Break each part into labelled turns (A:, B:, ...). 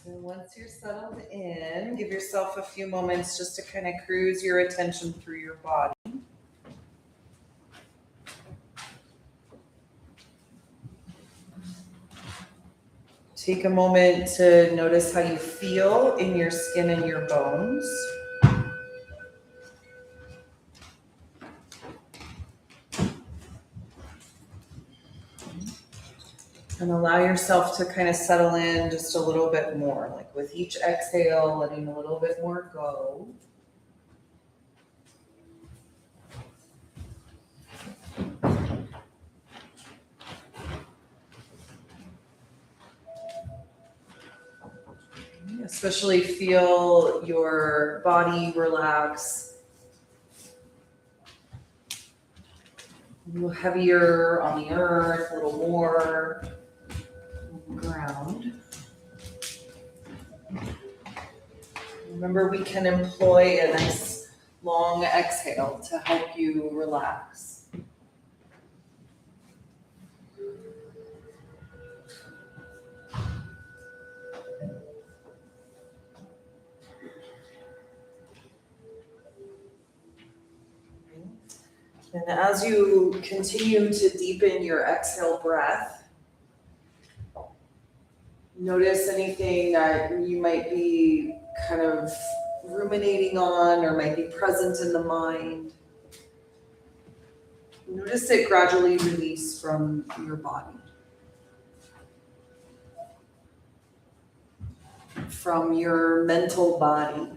A: And once you're settled in, give yourself a few moments just to kind of cruise your attention through your body. Take a moment to notice how you feel in your skin and your bones. And allow yourself to kind of settle in just a little bit more. Like with each exhale, letting a little bit more go. Especially feel your body relax. A little heavier on the earth, a little more on the ground. Remember, we can employ a nice long exhale to help you relax. And as you continue to deepen your exhale breath, notice anything that you might be kind of ruminating on or might be present in the mind. Notice it gradually release from your body, from your mental body.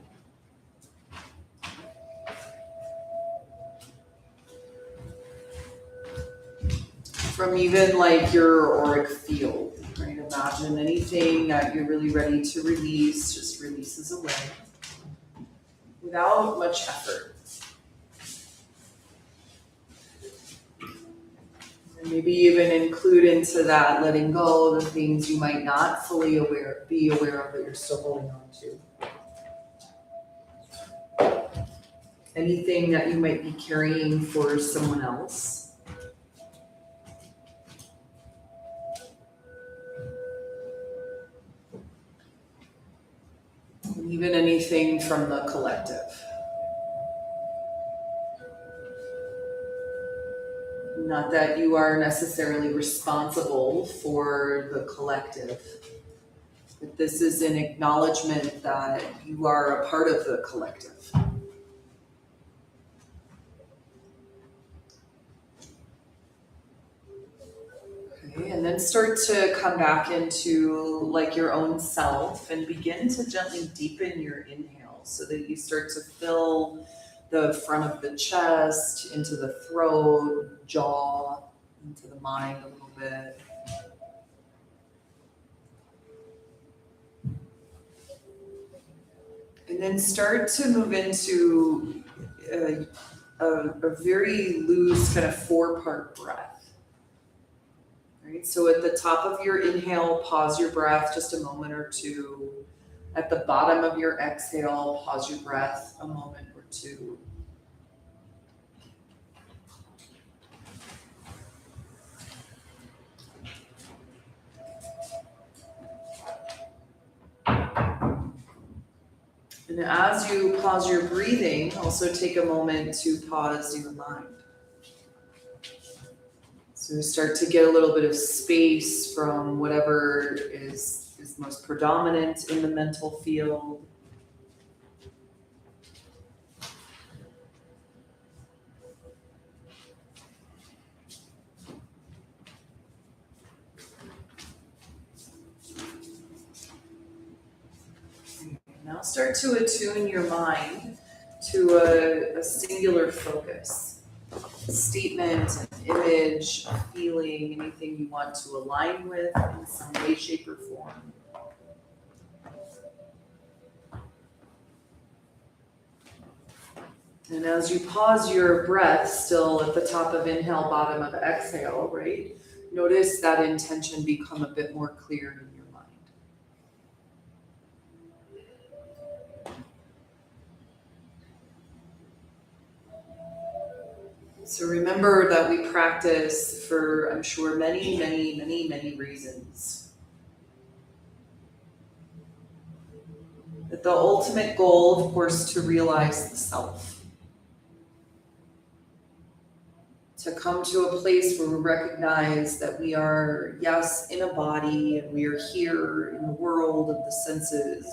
A: From even like your auric field, right? Imagine anything that you're really ready to release, just releases away without much effort. And maybe even include into that letting go of the things you might not fully be aware of that you're still holding on to. Anything that you might be carrying for someone else. Even anything from the collective. Not that you are necessarily responsible for the collective, but this is an acknowledgement that you are a part of the collective. Okay, and then start to come back into like your own self and begin to gently deepen your inhale so that you start to fill the front of the chest, into the throat, jaw, into the mind a little bit. And then start to move into a very loose kind of 4-part breath. Right? So at the top of your inhale, pause your breath just a moment or two. At the bottom of your exhale, pause your breath a moment or two. And as you pause your breathing, also take a moment to pause your mind. So start to get a little bit of space from whatever is most predominant in the mental field. Now start to attune your mind to a singular focus, a statement, an image, a feeling, anything you want to align with in some way, shape, or form. And as you pause your breath, still at the top of inhale, bottom of exhale, right? Notice that intention become a bit more clear in your mind. So remember that we practice for, I'm sure, many reasons. That the ultimate goal, of course, to realize the self. To come to a place where we recognize that we are, yes, in a body and we are here in the world of the senses.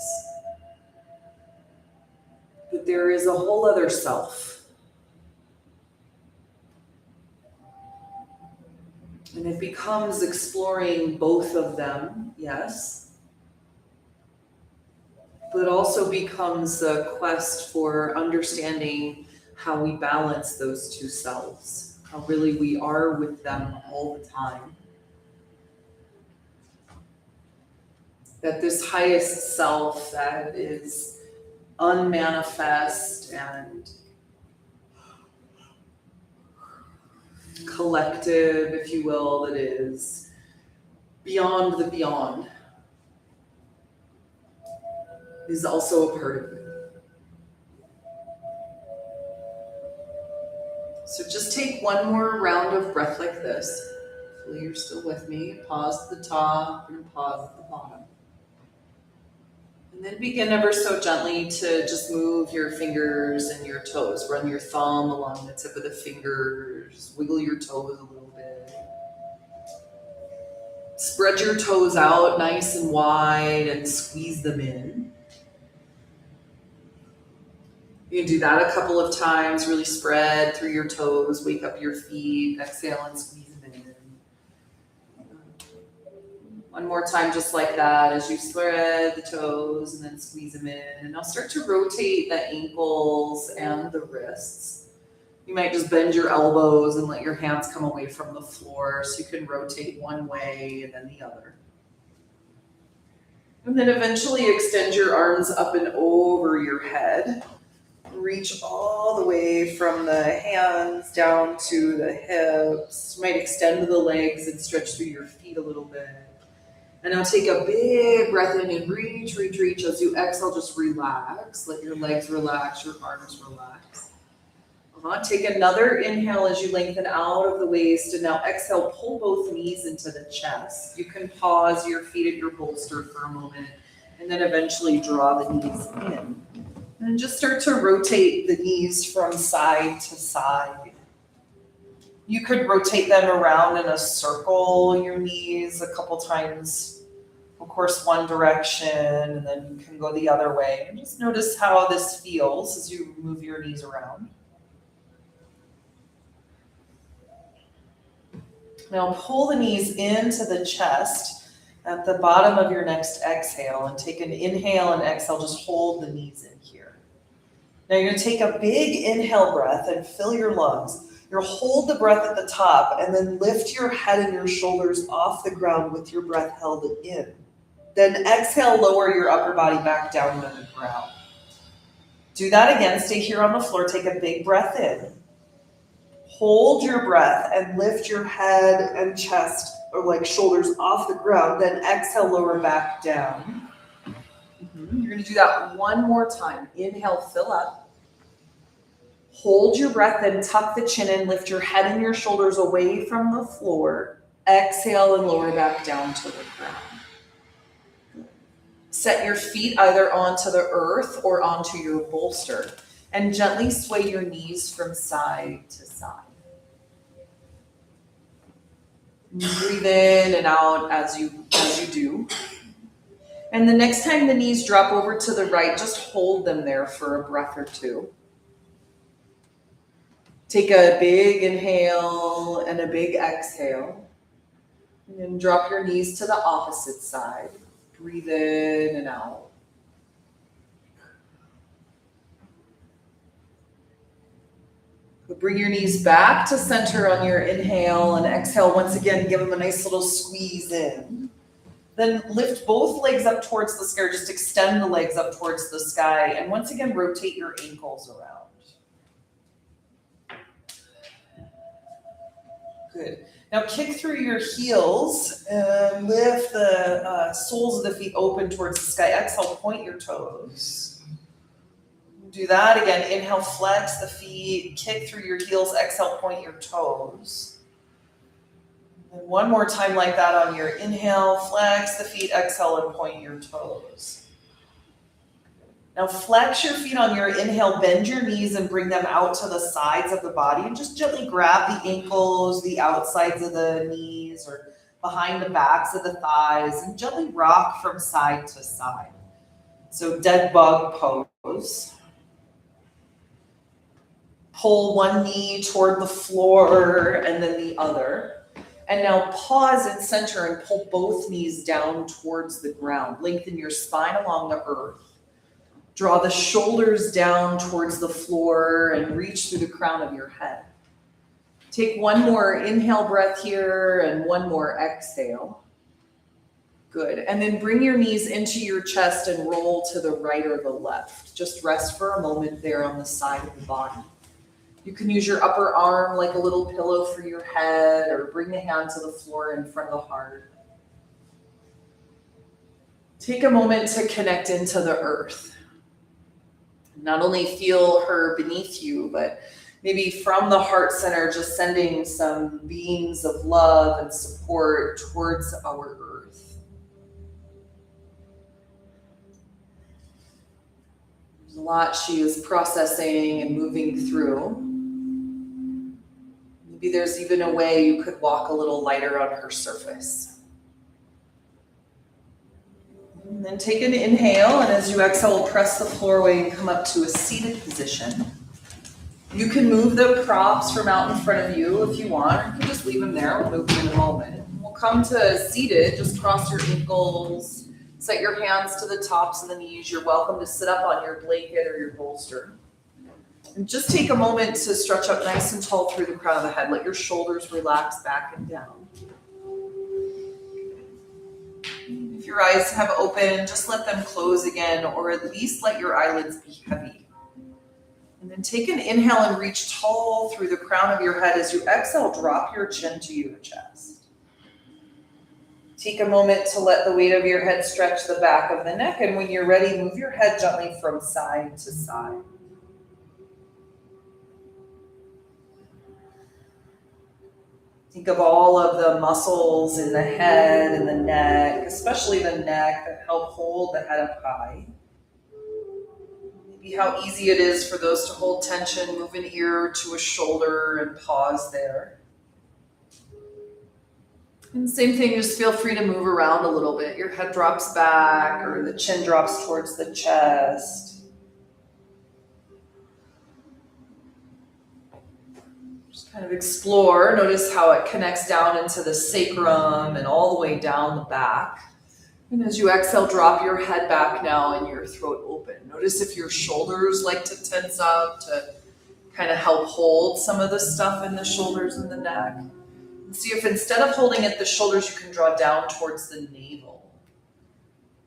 A: But there is a whole other self. And it becomes exploring both of them, yes. But it also becomes a quest for understanding how we balance those two selves, how really we are with them all the time. That this highest self that is unmanifest and collective, if you will, that is beyond the beyond, is also a part of it. So just take one more round of breath like this. Hopefully you're still with me. Pause at the top and pause at the bottom. And then begin ever so gently to just move your fingers and your toes. Run your thumb along the tip of the fingers. Wiggle your toes a little bit. Spread your toes out nice and wide and squeeze them in. You can do that a couple of times. Really spread through your toes. Wake up your feet. Exhale and squeeze them in. One more time just like that as you spread the toes and then squeeze them in. And now start to rotate the ankles and the wrists. You might just bend your elbows and let your hands come away from the floor so you can rotate one way and then the other. And then eventually extend your arms up and over your head. Reach all the way from the hands down to the hips. You might extend the legs and stretch through your feet a little bit. And now take a big breath in and reach. As you exhale, just relax. Let your legs relax, your arms relax. Take another inhale as you lengthen out of the waist. And now exhale, pull both knees into the chest. You can pause your feet at your bolster for a moment. And then eventually draw the knees in. And just start to rotate the knees from side to side. You could rotate them around in a circle, your knees a couple times. Of course, one direction, and then you can go the other way. And just notice how this feels as you move your knees around. Now pull the knees into the chest at the bottom of your next exhale and take an inhale and exhale. Just hold the knees in here. Now you're going to take a big inhale breath and fill your lungs. You'll hold the breath at the top and then lift your head and your shoulders off the ground with your breath held in. Then exhale, lower your upper body back down to the ground. Do that again. Stay here on the floor. Take a big breath in. Hold your breath and lift your head and chest or like shoulders off the ground. Then exhale, lower back down. You're going to do that one more time. Inhale, fill up. Hold your breath and tuck the chin in. Lift your head and your shoulders away from the floor. Exhale and lower back down to the ground. Set your feet either onto the earth or onto your bolster and gently sway your knees from side to side. Breathe in and out as you do. And the next time the knees drop over to the right, just hold them there for a breath or two. Take a big inhale and a big exhale. And then drop your knees to the opposite side. Breathe in and out. Bring your knees back to center on your inhale and exhale. Once again, give them a nice little squeeze in. Then lift both legs up towards the sky. Just extend the legs up towards the sky. And once again, rotate your ankles around. Good. Now kick through your heels and lift the soles of the feet open towards the sky. Exhale, point your toes. Do that again. Inhale, flex the feet, kick through your heels. Exhale, point your toes. And one more time like that on your inhale, flex the feet, exhale, and point your toes. Now flex your feet on your inhale, bend your knees and bring them out to the sides of the body and just gently grab the ankles, the outsides of the knees or behind the backs of the thighs and gently rock from side to side. So dead bug pose. Pull one knee toward the floor and then the other. And now pause and center and pull both knees down towards the ground. Lengthen your spine along the earth. Draw the shoulders down towards the floor and reach through the crown of your head. Take one more inhale breath here and one more exhale. Good. And then bring your knees into your chest and roll to the right or the left. Just rest for a moment there on the side of the body. You can use your upper arm like a little pillow for your head or bring the hand to the floor in front of the heart. Take a moment to connect into the earth. Not only feel her beneath you, but maybe from the heart center, just sending some beams of love and support towards our earth. There's a lot she is processing and moving through. Maybe there's even a way you could walk a little lighter on her surface. And then take an inhale, and as you exhale, press the floor away and come up to a seated position. You can move the props from out in front of you if you want, or you can just leave them there. We'll move them in a moment. We'll come to seated, just cross your ankles, set your hands to the tops of the knees. You're welcome to sit up on your blanket or your bolster. And just take a moment to stretch up nice and tall through the crown of the head. Let your shoulders relax back and down. If your eyes have opened, just let them close again, or at least let your eyelids be heavy. And then take an inhale and reach tall through the crown of your head. As you exhale, drop your chin to your chest. Take a moment to let the weight of your head stretch the back of the neck, and when you're ready, move your head gently from side to side. Think of all of the muscles in the head and the neck, especially the neck, that help hold the head up high. Maybe how easy it is for those to hold tension. Move an ear to a shoulder and pause there. And same thing, just feel free to move around a little bit. Your head drops back or the chin drops towards the chest. Kind of explore, notice how it connects down into the sacrum and all the way down the back. And as you exhale, drop your head back now and your throat open. Notice if your shoulders like to tense up to kind of help hold some of the stuff in the shoulders and the neck. And see if instead of holding at the shoulders, you can draw down towards the navel.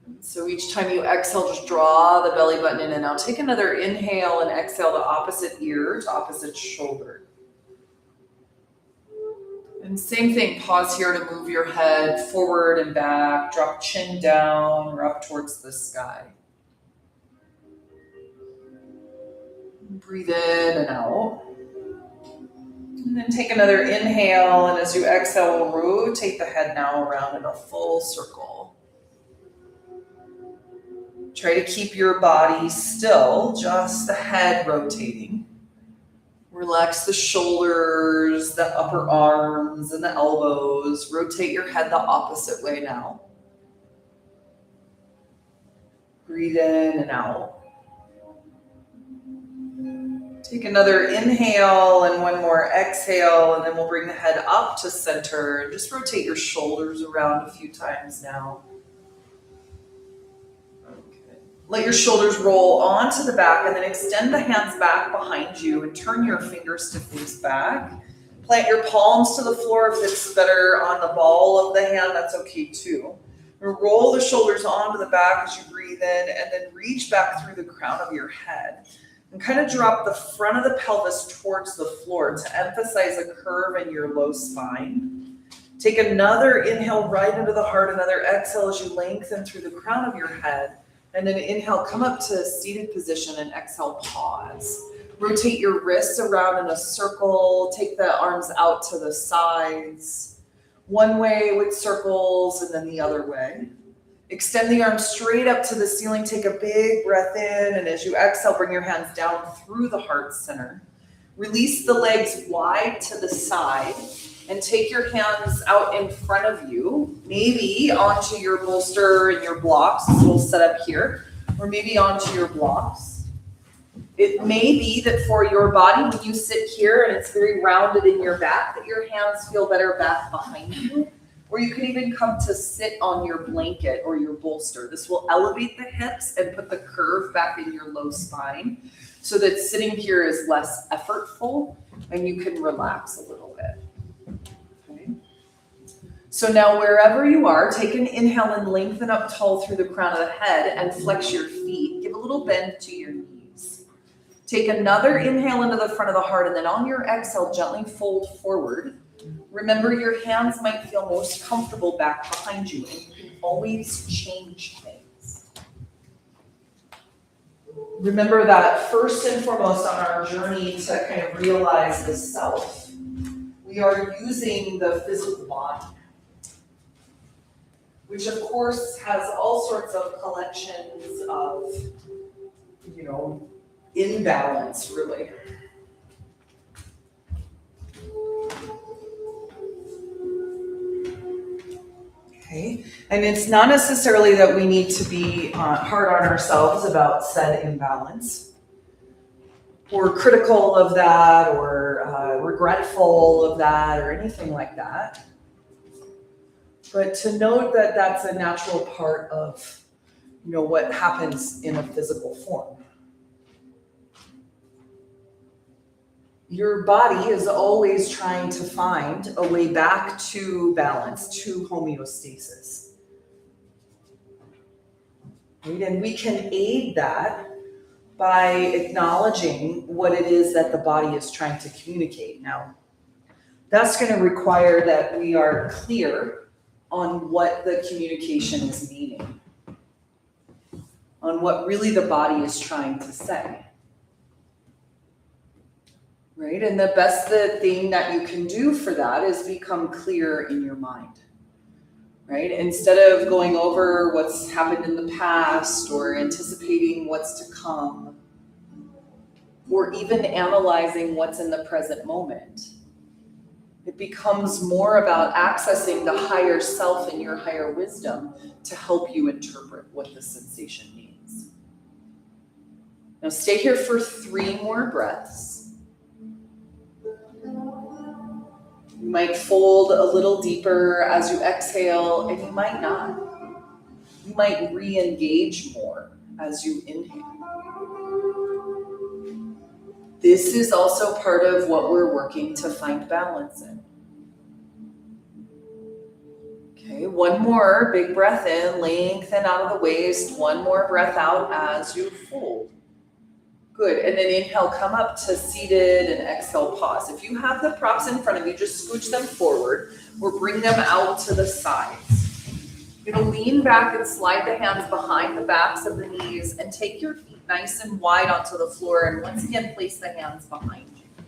A: And so each time you exhale, just draw the belly button in, and now take another inhale and exhale the opposite ear to opposite shoulder. And same thing, pause here to move your head forward and back, drop chin down or up towards the sky. Breathe in and out. And then take another inhale, and as you exhale, rotate the head now around in a full circle. Try to keep your body still, just the head rotating. Relax the shoulders, the upper arms, and the elbows. Rotate your head the opposite way now. Breathe in and out. Take another inhale and one more exhale, and then we'll bring the head up to center. Just rotate your shoulders around a few times now. Let your shoulders roll onto the back, and then extend the hands back behind you and turn your fingers to face back. Plant your palms to the floor. If it's better on the ball of the hand, that's okay too. Roll the shoulders onto the back as you breathe in, and then reach back through the crown of your head. And kind of drop the front of the pelvis towards the floor to emphasize a curve in your low spine. Take another inhale right into the heart, another exhale as you lengthen through the crown of your head. And then inhale, come up to seated position, and exhale, pause. Rotate your wrists around in a circle. Take the arms out to the sides. One way with circles and then the other way. Extend the arms straight up to the ceiling. Take a big breath in. And as you exhale, bring your hands down through the heart center. Release the legs wide to the side. And take your hands out in front of you. Maybe onto your bolster and your blocks. This little setup here. Or maybe onto your blocks. It may be that for your body, when you sit here and it's very rounded in your back, that your hands feel better back behind you. Or you can even come to sit on your blanket or your bolster. This will elevate the hips and put the curve back in your low spine so that sitting here is less effortful and you can relax a little bit. Okay. So now wherever you are, take an inhale and lengthen up tall through the crown of the head and flex your feet. Give a little bend to your knees. Take another inhale into the front of the heart, and then on your exhale, gently fold forward. Remember, your hands might feel most comfortable back behind you, and you can always change things. Remember that first and foremost on our journey to kind of realize the self, we are using the physical body, which of course has all sorts of collections of, imbalance, really. Okay, and it's not necessarily that we need to be hard on ourselves about said imbalance, or critical of that, or regretful of that, or anything like that. But to note that that's a natural part of, what happens in a physical form. Your body is always trying to find a way back to balance, to homeostasis. Right? And we can aid that by acknowledging what it is that the body is trying to communicate. Now, that's going to require that we are clear on what the communication is meaning, on what really the body is trying to say. Right? And the best thing that you can do for that is become clear in your mind. Right? Instead of going over what's happened in the past or anticipating what's to come, or even analyzing what's in the present moment, it becomes more about accessing the higher self and your higher wisdom to help you interpret what the sensation means. Now stay here for 3 more breaths. You might fold a little deeper as you exhale, and you might not. You might re-engage more as you inhale. This is also part of what we're working to find balance in. Okay, 1 more big breath in, lengthen out of the waist. 1 more breath out as you fold. Good, and then inhale, come up to seated, and exhale, pause. If you have the props in front of you, just scooch them forward or bring them out to the sides. You're gonna lean back and slide the hands behind the backs of the knees and take your feet nice and wide onto the floor, and once again, place the hands behind you.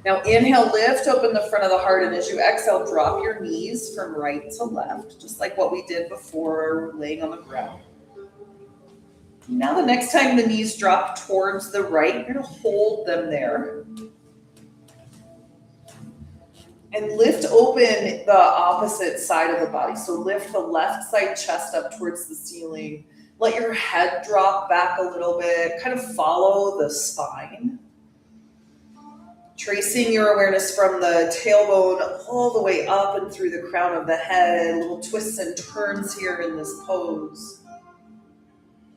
A: Now inhale, lift open the front of the heart, and as you exhale, drop your knees from right to left, just like what we did before, laying on the ground. Now the next time the knees drop towards the right, you're going to hold them there. And lift open the opposite side of the body. So lift the left side chest up towards the ceiling. Let your head drop back a little bit. Kind of follow the spine. Tracing your awareness from the tailbone all the way up and through the crown of the head. Little twists and turns here in this pose.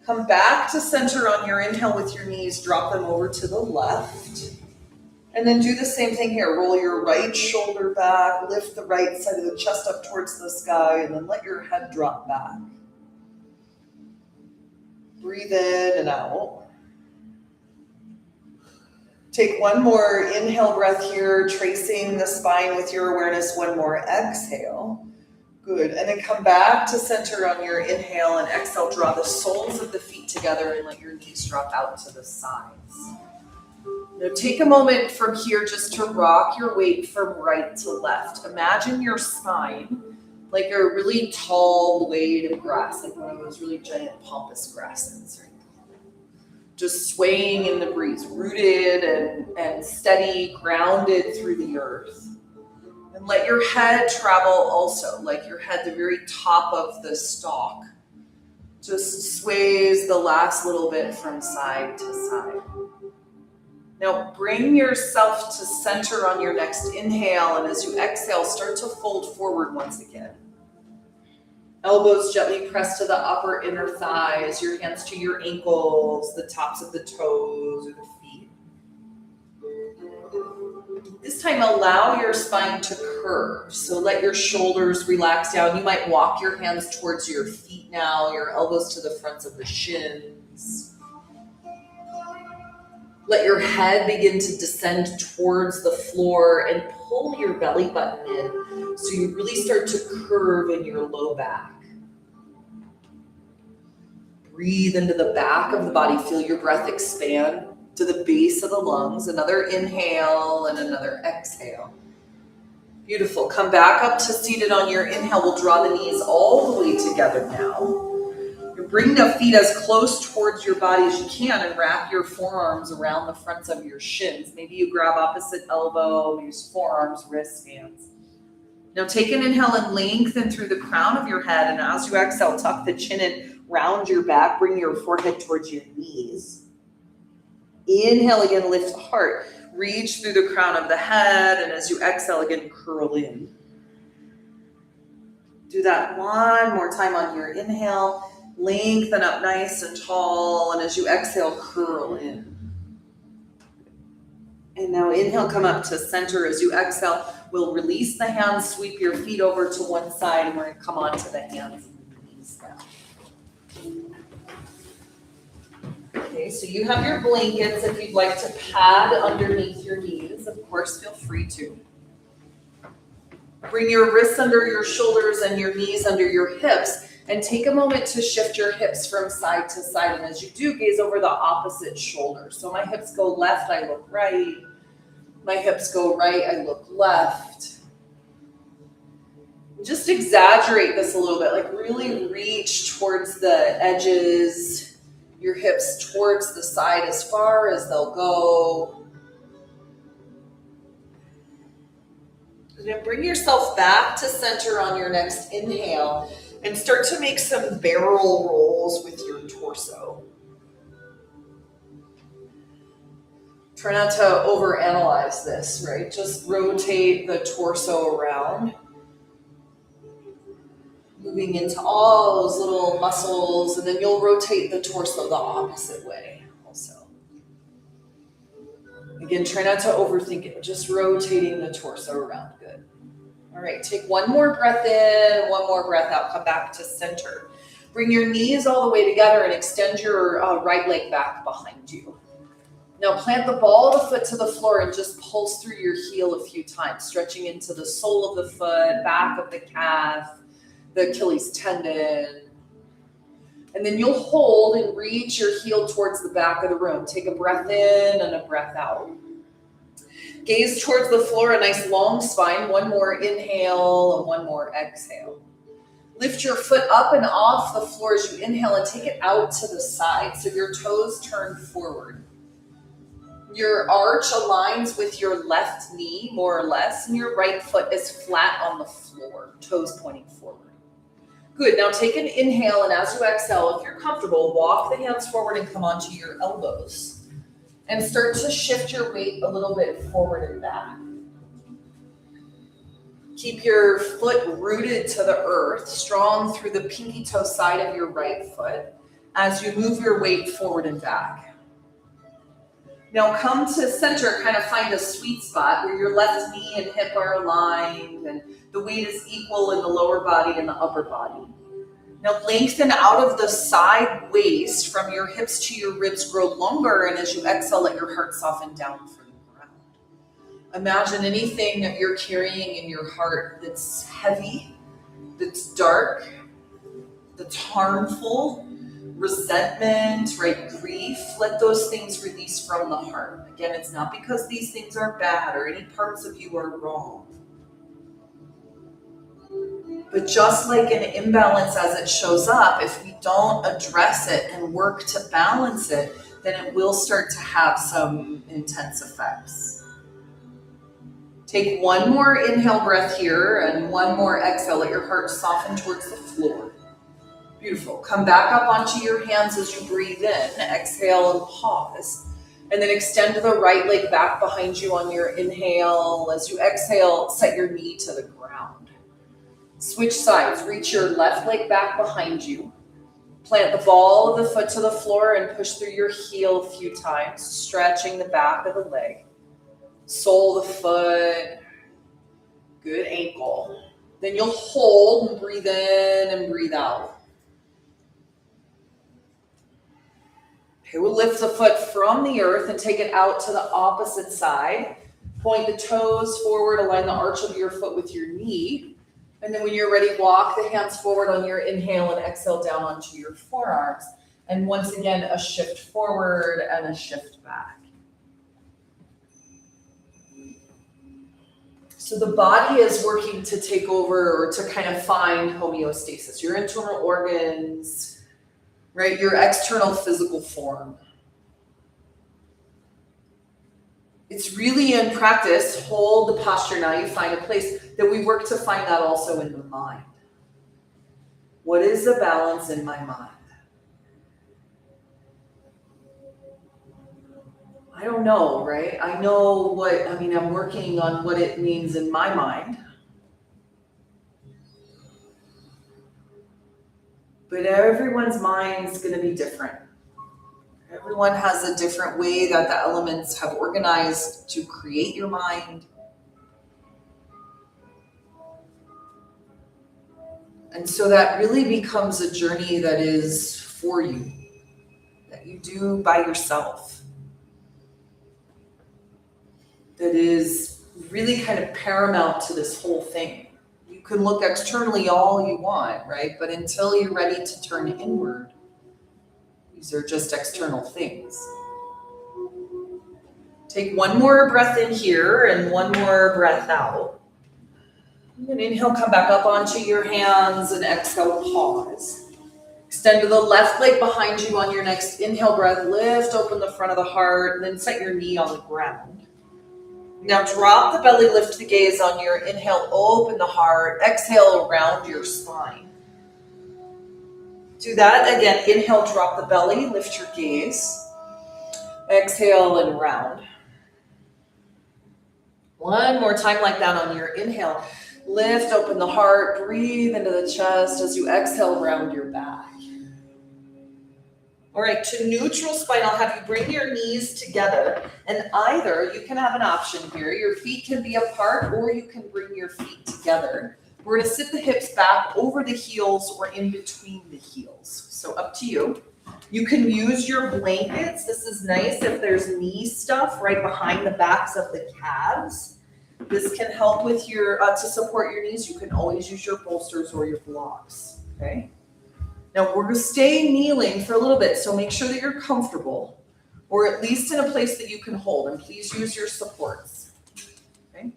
A: Come back to center on your inhale with your knees. Drop them over to the left. And then do the same thing here. Roll your right shoulder back. Lift the right side of the chest up towards the sky. And then let your head drop back. Breathe in and out. Take 1 more inhale breath here. Tracing the spine with your awareness. 1 more exhale. Good, and then come back to center on your inhale, and exhale, draw the soles of the feet together and let your knees drop out to the sides. Now take a moment from here just to rock your weight from right to left. Imagine your spine like a really tall blade of grass, like one of those really giant pampas grasses, right? Just swaying in the breeze, rooted and steady, grounded through the earth. And let your head travel also, like your head, the very top of the stalk, just sways the last little bit from side to side. Now bring yourself to center on your next inhale, and as you exhale, start to fold forward once again. Elbows gently press to the upper inner thighs, your hands to your ankles, the tops of the toes or the feet. This time, allow your spine to curve. So let your shoulders relax down. You might walk your hands towards your feet now, your elbows to the fronts of the shins. Let your head begin to descend towards the floor and pull your belly button in so you really start to curve in your low back. Breathe into the back of the body. Feel your breath expand to the base of the lungs. Another inhale and another exhale. Beautiful. Come back up to seated on your inhale. We'll draw the knees all the way together now. Bring the feet as close towards your body as you can and wrap your forearms around the fronts of your shins. Maybe you grab opposite elbow, use forearms, wrists, hands. Now take an inhale and lengthen through the crown of your head. And as you exhale, tuck the chin in, round your back, bring your forehead towards your knees. Inhale again, lift the heart. Reach through the crown of the head. And as you exhale again, curl in. Do that one more time on your inhale. Lengthen up nice and tall, and as you exhale, curl in. And now inhale, come up to center. As you exhale, we'll release the hands, sweep your feet over to one side, and we're going to come onto the hands and knees now. Okay, so you have your blankets. If you'd like to pad underneath your knees, of course, feel free to. Bring your wrists under your shoulders and your knees under your hips. And take a moment to shift your hips from side to side. And as you do, gaze over the opposite shoulder. So my hips go left, I look right. My hips go right, I look left. Just exaggerate this a little bit, like really reach towards the edges, your hips towards the side as far as they'll go. And then bring yourself back to center on your next inhale. And start to make some barrel rolls with your torso. Try not to overanalyze this, right? Just rotate the torso around. Moving into all those little muscles, and then you'll rotate the torso the opposite way also. Again, try not to overthink it, just rotating the torso around. Good. All right, take one more breath in, one more breath out. Come back to center. Bring your knees all the way together and extend your right leg back behind you. Now plant the ball of the foot to the floor and just pulse through your heel a few times, stretching into the sole of the foot, back of the calf, the Achilles tendon. And then you'll hold and reach your heel towards the back of the room. Take a breath in and a breath out. Gaze towards the floor, a nice long spine. One more inhale and one more exhale. Lift your foot up and off the floor as you inhale and take it out to the side so your toes turn forward. Your arch aligns with your left knee, more or less, and your right foot is flat on the floor, toes pointing forward. Good, now take an inhale, and as you exhale, if you're comfortable, walk the hands forward and come onto your elbows. And start to shift your weight a little bit forward and back. Keep your foot rooted to the earth, strong through the pinky toe side of your right foot as you move your weight forward and back. Now come to center, kind of find a sweet spot where your left knee and hip are aligned and the weight is equal in the lower body and the upper body. Now lengthen out of the side waist from your hips to your ribs, grow longer, and as you exhale, let your heart soften down from the ground. Imagine anything that you're carrying in your heart that's heavy, that's dark, that's harmful, resentment, right, grief. Let those things release from the heart. Again, it's not because these things are bad or any parts of you are wrong. But just like an imbalance as it shows up, if we don't address it and work to balance it, then it will start to have some intense effects. Take one more inhale breath here and one more exhale. Let your heart soften towards the floor. Beautiful. Come back up onto your hands as you breathe in. Exhale and pause. And then extend the right leg back behind you on your inhale. As you exhale, set your knee to the ground. Switch sides. Reach your left leg back behind you. Plant the ball of the foot to the floor and push through your heel a few times, stretching the back of the leg. Sole the foot. Good ankle. Then you'll hold and breathe in and breathe out. Okay, we'll lift the foot from the earth and take it out to the opposite side. Point the toes forward, align the arch of your foot with your knee. And then when you're ready, walk the hands forward on your inhale and exhale down onto your forearms. And once again, a shift forward and a shift back. So the body is working to take over or to kind of find homeostasis, your internal organs, right? Your external physical form. It's really in practice, hold the posture now, you find a place that we work to find that also in the mind. What is the balance in my mind? I don't know, right? I'm working on what it means in my mind. But everyone's mind's going to be different. Everyone has a different way that the elements have organized to create your mind. And so that really becomes a journey that is for you, that you do by yourself. That is really kind of paramount to this whole thing. You can look externally all you want, right? But until you're ready to turn inward, these are just external things. Take one more breath in here and one more breath out. And inhale, come back up onto your hands and exhale, pause. Extend to the left leg behind you on your next inhale breath. Lift open the front of the heart and then set your knee on the ground. Now drop the belly, lift the gaze on your inhale, open the heart, exhale around your spine. Do that again, inhale, drop the belly, lift your gaze. Exhale and round. One more time like that on your inhale. Lift, open the heart, breathe into the chest as you exhale, round your back. All right, to neutral spine, I'll have you bring your knees together, and either you can have an option here. Your feet can be apart, or you can bring your feet together. We're going to sit the hips back over the heels or in between the heels. So up to you. You can use your blankets. This is nice if there's knee stuff right behind the backs of the calves. This can help with your to support your knees. You can always use your bolsters or your blocks. Okay. Now we're going to stay kneeling for a little bit, so make sure that you're comfortable, or at least in a place that you can hold, and please use your supports. Okay.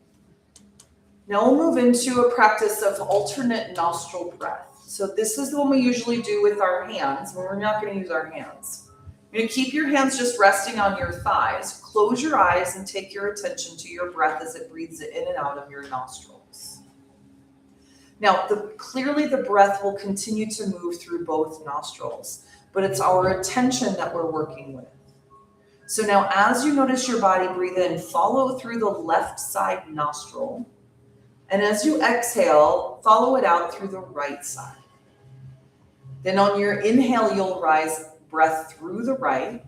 A: Now we'll move into a practice of alternate nostril breath. So this is the one we usually do with our hands, but we're not going to use our hands. You're going to keep your hands just resting on your thighs. Close your eyes and take your attention to your breath as it breathes in and out of your nostrils. Now, clearly the breath will continue to move through both nostrils, but it's our attention that we're working with. So now as you notice your body breathe in, follow through the left side nostril. And as you exhale, follow it out through the right side. Then on your inhale, you'll rise breath through the right,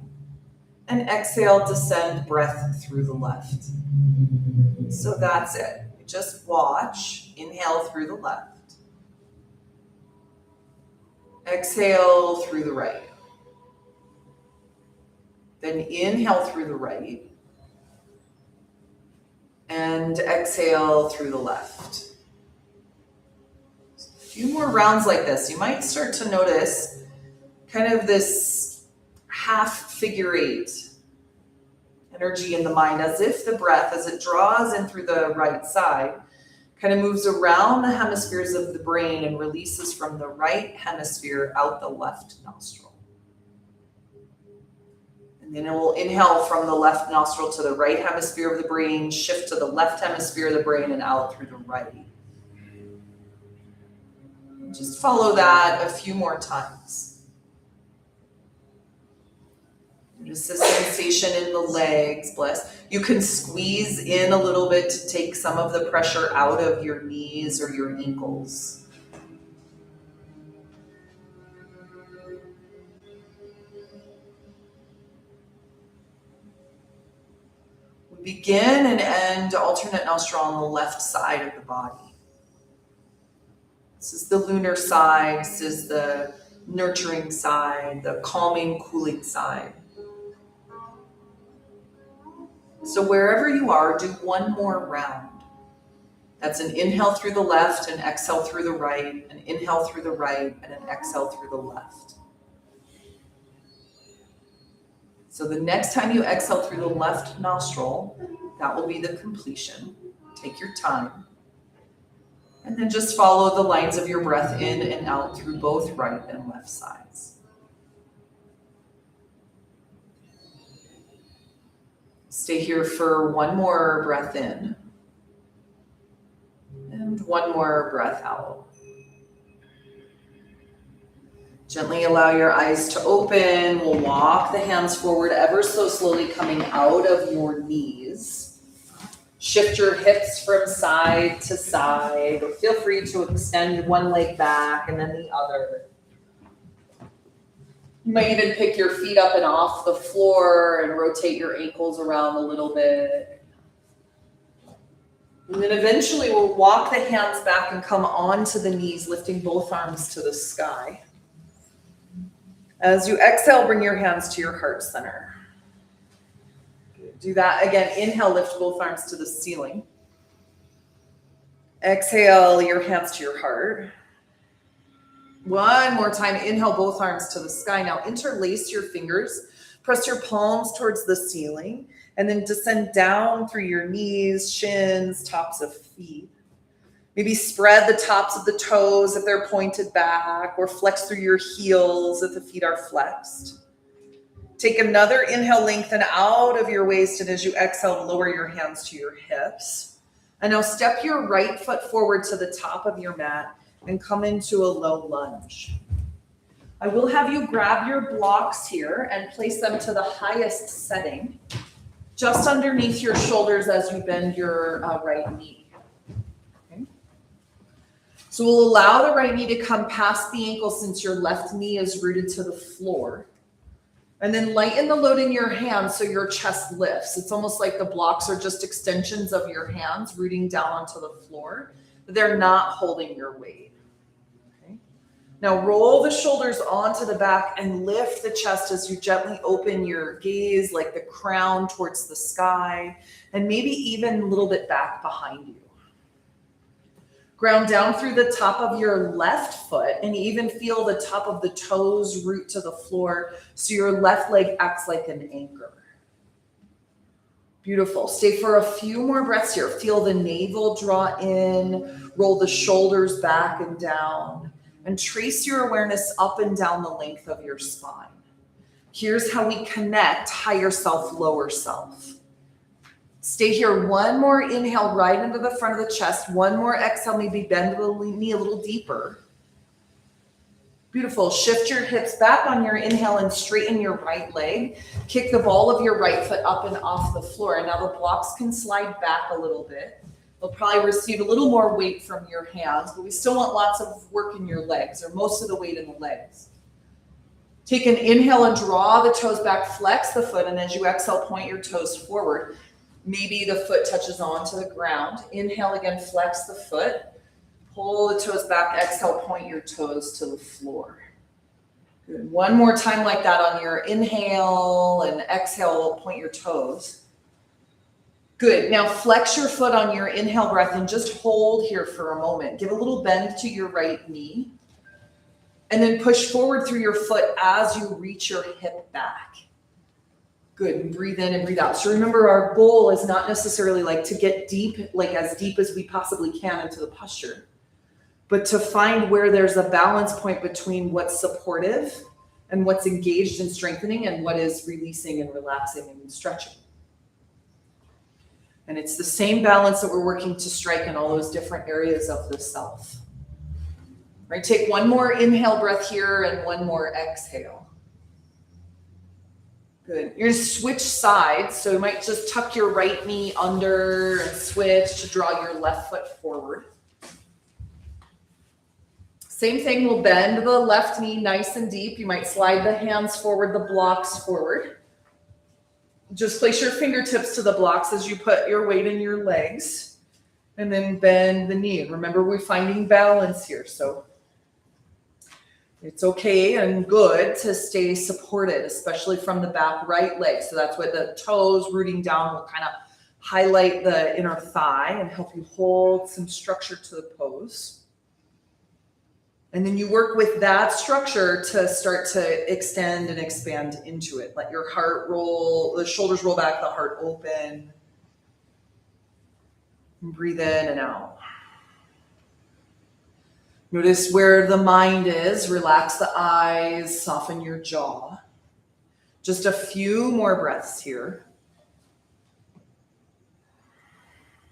A: and exhale, descend breath through the left. So that's it. Just watch. Inhale through the left. Exhale through the right. Then inhale through the right. And exhale through the left. A few more rounds like this. You might start to notice kind of this half figure eight energy in the mind, as if the breath, as it draws in through the right side, kind of moves around the hemispheres of the brain and releases from the right hemisphere out the left nostril. And then it will inhale from the left nostril to the right hemisphere of the brain, shift to the left hemisphere of the brain, and out through the right. Just follow that a few more times. Just a sensation in the legs, bless. You can squeeze in a little bit to take some of the pressure out of your knees or your ankles. Begin and end alternate nostril on the left side of the body. This is the lunar side. This is the nurturing side, the calming, cooling side. So wherever you are, do one more round. That's an inhale through the left, an exhale through the right, an inhale through the right, and an exhale through the left. So the next time you exhale through the left nostril, that will be the completion. Take your time. And then just follow the lines of your breath in and out through both right and left sides. Stay here for one more breath in. And one more breath out. Gently allow your eyes to open. We'll walk the hands forward ever so slowly, coming out of your knees. Shift your hips from side to side. Feel free to extend one leg back and then the other. You might even pick your feet up and off the floor and rotate your ankles around a little bit. And then eventually we'll walk the hands back and come onto the knees, lifting both arms to the sky. As you exhale, bring your hands to your heart center. Do that again. Inhale, lift both arms to the ceiling. Exhale, your hands to your heart. One more time. Inhale, both arms to the sky. Now interlace your fingers. Press your palms towards the ceiling and then descend down through your knees, shins, tops of feet. Maybe spread the tops of the toes if they're pointed back, or flex through your heels if the feet are flexed. Take another inhale, lengthen out of your waist, and as you exhale, lower your hands to your hips. And now step your right foot forward to the top of your mat and come into a low lunge. I will have you grab your blocks here and place them to the highest setting, just underneath your shoulders as you bend your right knee. So we'll allow the right knee to come past the ankle since your left knee is rooted to the floor. And then lighten the load in your hands so your chest lifts. It's almost like the blocks are just extensions of your hands rooting down onto the floor, but they're not holding your weight. Okay. Now roll the shoulders onto the back and lift the chest as you gently open your gaze like the crown towards the sky, and maybe even a little bit back behind you. Ground down through the top of your left foot and even feel the top of the toes root to the floor so your left leg acts like an anchor. Beautiful. Stay for a few more breaths here. Feel the navel draw in, roll the shoulders back and down, and trace your awareness up and down the length of your spine. Here's how we connect higher self, lower self. Stay here. One more inhale right into the front of the chest. One more exhale, maybe bend the knee a little deeper. Beautiful. Shift your hips back on your inhale and straighten your right leg. Kick the ball of your right foot up and off the floor. And now the blocks can slide back a little bit. They'll probably receive a little more weight from your hands, but we still want lots of work in your legs, or most of the weight in the legs. Take an inhale and draw the toes back, flex the foot, and as you exhale, point your toes forward. Maybe the foot touches onto the ground. Inhale again, flex the foot. Pull the toes back, exhale, point your toes to the floor. Good. One more time like that on your inhale, and exhale, point your toes. Good. Now flex your foot on your inhale breath and just hold here for a moment. Give a little bend to your right knee. And then push forward through your foot as you reach your hip back. Good, and breathe in and breathe out. So remember, our goal is not necessarily like to get deep, like as deep as we possibly can into the posture, but to find where there's a balance point between what's supportive and what's engaged and strengthening and what is releasing and relaxing and stretching. And it's the same balance that we're working to strike in all those different areas of the self. Right, take one more inhale breath here and one more exhale. Good. You're going to switch sides. So you might just tuck your right knee under and switch to draw your left foot forward. Same thing, we'll bend the left knee nice and deep. You might slide the hands forward, the blocks forward. Just place your fingertips to the blocks as you put your weight in your legs. And then bend the knee. Remember, we're finding balance here. So it's okay and good to stay supported, especially from the back right leg. So that's what the toes rooting down will kind of highlight the inner thigh and help you hold some structure to the pose. And then you work with that structure to start to extend and expand into it. Let your heart roll, the shoulders roll back, the heart open. And breathe in and out. Notice where the mind is. Relax the eyes, soften your jaw. Just a few more breaths here.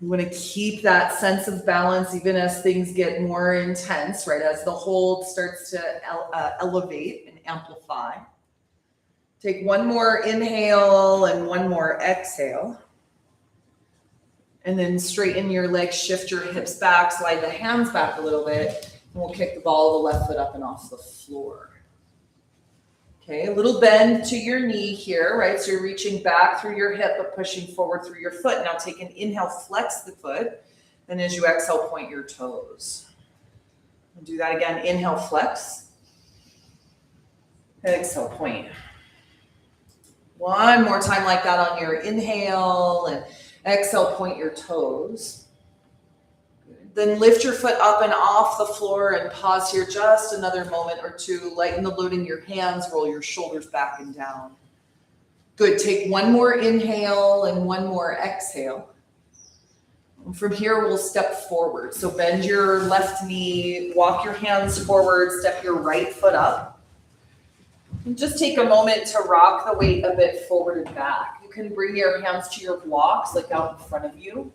A: You want to keep that sense of balance even as things get more intense, right? As the hold starts to elevate and amplify. Take one more inhale and one more exhale. And then straighten your legs, shift your hips back, slide the hands back a little bit. And we'll kick the ball of the left foot up and off the floor. Okay, a little bend to your knee here, right? So you're reaching back through your hip, but pushing forward through your foot. Now take an inhale, flex the foot. And as you exhale, point your toes. And do that again. Inhale, flex. Exhale, point. One more time like that on your inhale. And exhale, point your toes. Then lift your foot up and off the floor and pause here just another moment or two. Lighten the load in your hands, roll your shoulders back and down. Good, take one more inhale and one more exhale. And from here, we'll step forward. So bend your left knee, walk your hands forward, step your right foot up. And just take a moment to rock the weight a bit forward and back. You can bring your hands to your blocks, like out in front of you,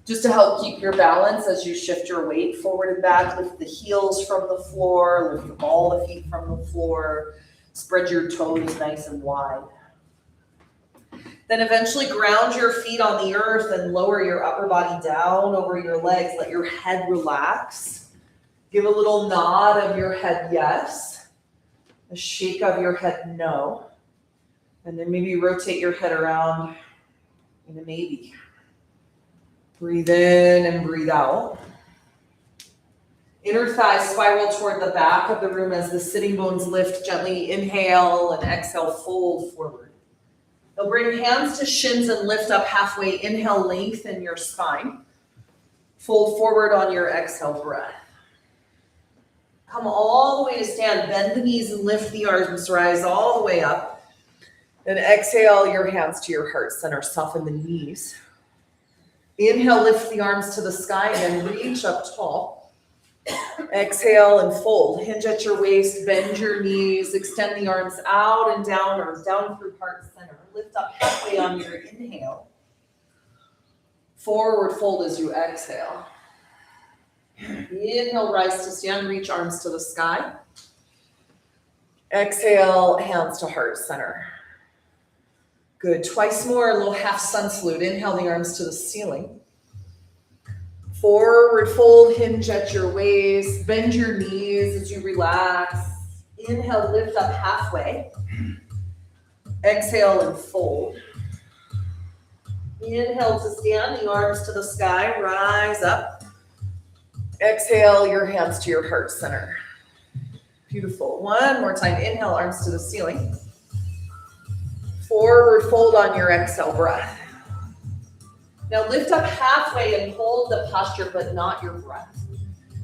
A: just to help keep your balance as you shift your weight forward and back. Lift the heels from the floor, lift the ball of the feet from the floor, spread your toes nice and wide. Then eventually ground your feet on the earth and lower your upper body down over your legs. Let your head relax. Give a little nod of your head yes, a shake of your head no, and then maybe rotate your head around in a maybe. Breathe in and breathe out. Inner thighs spiral toward the back of the room as the sitting bones lift gently. Inhale and exhale, fold forward. They'll bring hands to shins and lift up halfway. Inhale, lengthen your spine. Fold forward on your exhale breath. Come all the way to stand. Bend the knees and lift the arms. Rise all the way up. And exhale your hands to your heart center. Soften the knees. Inhale, lift the arms to the sky and then reach up tall. Exhale and fold. Hinge at your waist, bend your knees, extend the arms out and down, arms down through heart center. Lift up halfway on your inhale. Forward fold as you exhale. Inhale, rise to stand, reach arms to the sky. Exhale, hands to heart center. Good. Twice more, a little half sun salute. Inhale the arms to the ceiling. Forward fold, hinge at your waist. Bend your knees as you relax. Inhale, lift up halfway. Exhale and fold. Inhale to stand, the arms to the sky. Rise up. Exhale, your hands to your heart center. Beautiful. One more time. Inhale, arms to the ceiling. Forward fold on your exhale breath. Now lift up halfway and hold the posture, but not your breath.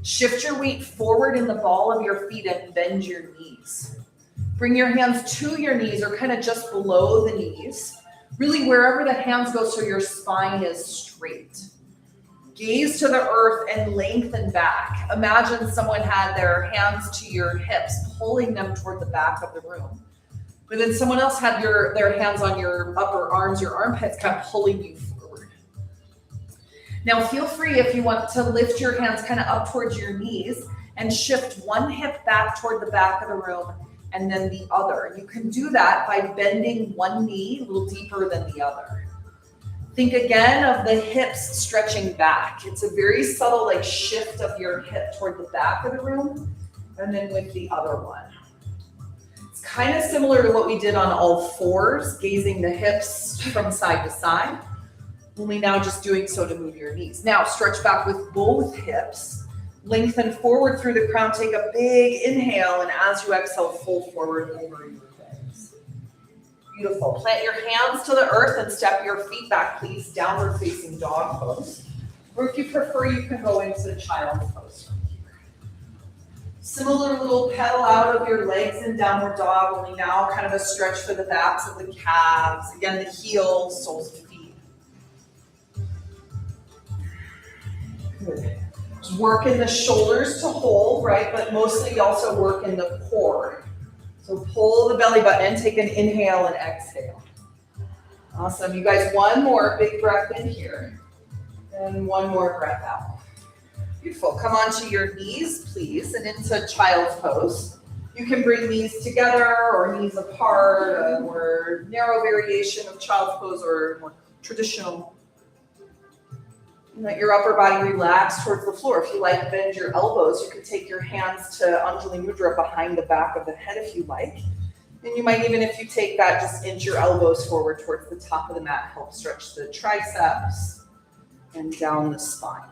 A: Shift your weight forward in the ball of your feet and bend your knees. Bring your hands to your knees or kind of just below the knees. Really wherever the hands go so your spine is straight. Gaze to the earth and lengthen back. Imagine someone had their hands to your hips, pulling them toward the back of the room. But then someone else had their hands on your upper arms, your armpits, kind of pulling you forward. Now feel free if you want to lift your hands kind of up towards your knees and shift one hip back toward the back of the room and then the other. You can do that by bending one knee a little deeper than the other. Think again of the hips stretching back. It's a very subtle like shift of your hip toward the back of the room and then with the other one. It's kind of similar to what we did on all fours, gazing the hips from side to side, only now just doing so to move your knees. Now stretch back with both hips, lengthen forward through the crown, take a big inhale, and as you exhale, fold forward over your legs. Beautiful. Plant your hands to the earth and step your feet back, please. Downward facing dog pose. Or if you prefer, you can go into child's pose from here. Similar little pedal out of your legs in downward dog, only now kind of a stretch for the backs of the calves. Again, the heels, soles of feet. Good. Just work in the shoulders to hold, right? But mostly also work in the core. So pull the belly button, take an inhale and exhale. Awesome. You guys, one more big breath in here. And one more breath out. Beautiful. Come onto your knees, please, and into child's pose. You can bring knees together or knees apart, a more narrow variation of child's pose or more traditional. Let your upper body relax towards the floor. If you like, bend your elbows. You can take your hands to Anjali Mudra behind the back of the head if you like. And you might even, if you take that, just inch your elbows forward towards the top of the mat. Help stretch the triceps and down the spine.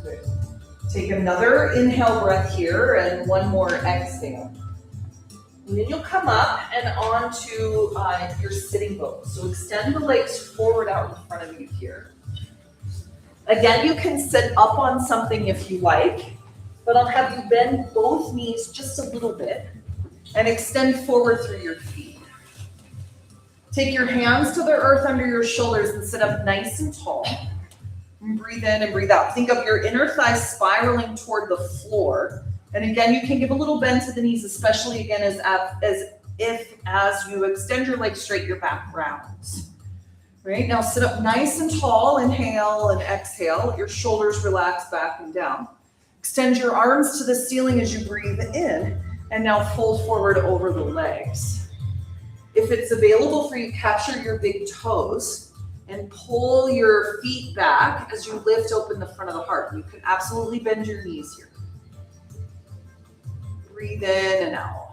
A: Good. Take another inhale breath here and one more exhale. And then you'll come up and onto your sitting bones. So extend the legs forward out in front of you here. Again, you can sit up on something if you like, but I'll have you bend both knees just a little bit and extend forward through your feet. Take your hands to the earth under your shoulders and sit up nice and tall. And breathe in and breathe out. Think of your inner thighs spiraling toward the floor. And again, you can give a little bend to the knees, especially again as you extend your legs straight, your back rounds. Right, now sit up nice and tall, inhale and exhale. Let your shoulders relax back and down. Extend your arms to the ceiling as you breathe in, and now fold forward over the legs. If it's available for you, capture your big toes and pull your feet back as you lift open the front of the heart. You can absolutely bend your knees here. Breathe in and out.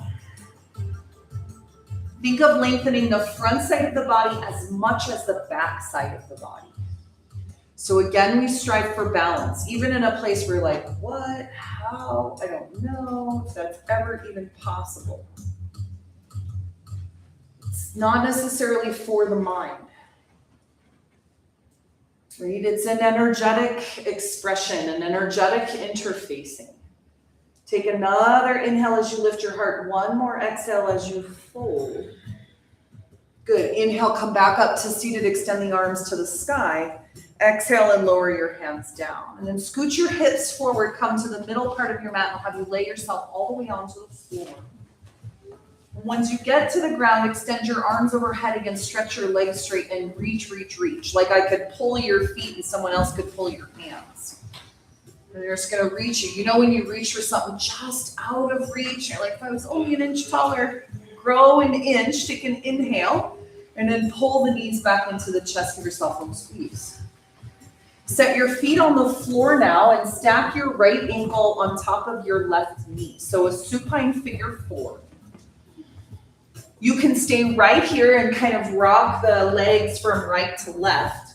A: Think of lengthening the front side of the body as much as the back side of the body. So again, we strive for balance, even in a place where you're like, what, how, I don't know if that's ever even possible. It's not necessarily for the mind. Right? It's an energetic expression, an energetic interfacing. Take another inhale as you lift your heart. One more exhale as you fold. Good. Inhale, come back up to seated, extend the arms to the sky. Exhale and lower your hands down. And then scoot your hips forward, come to the middle part of your mat and I'll have you lay yourself all the way onto the floor. And once you get to the ground, extend your arms overhead again, stretch your legs straight and reach, reach, reach. Like I could pull your feet and someone else could pull your hands. And they're just going to reach you. You know when you reach for something just out of reach, you're like, if I was only an inch taller, grow an inch, take an inhale, and then pull the knees back into the chest, give yourself a squeeze. Set your feet on the floor now and stack your right ankle on top of your left knee. So a supine figure four. You can stay right here and kind of rock the legs from right to left.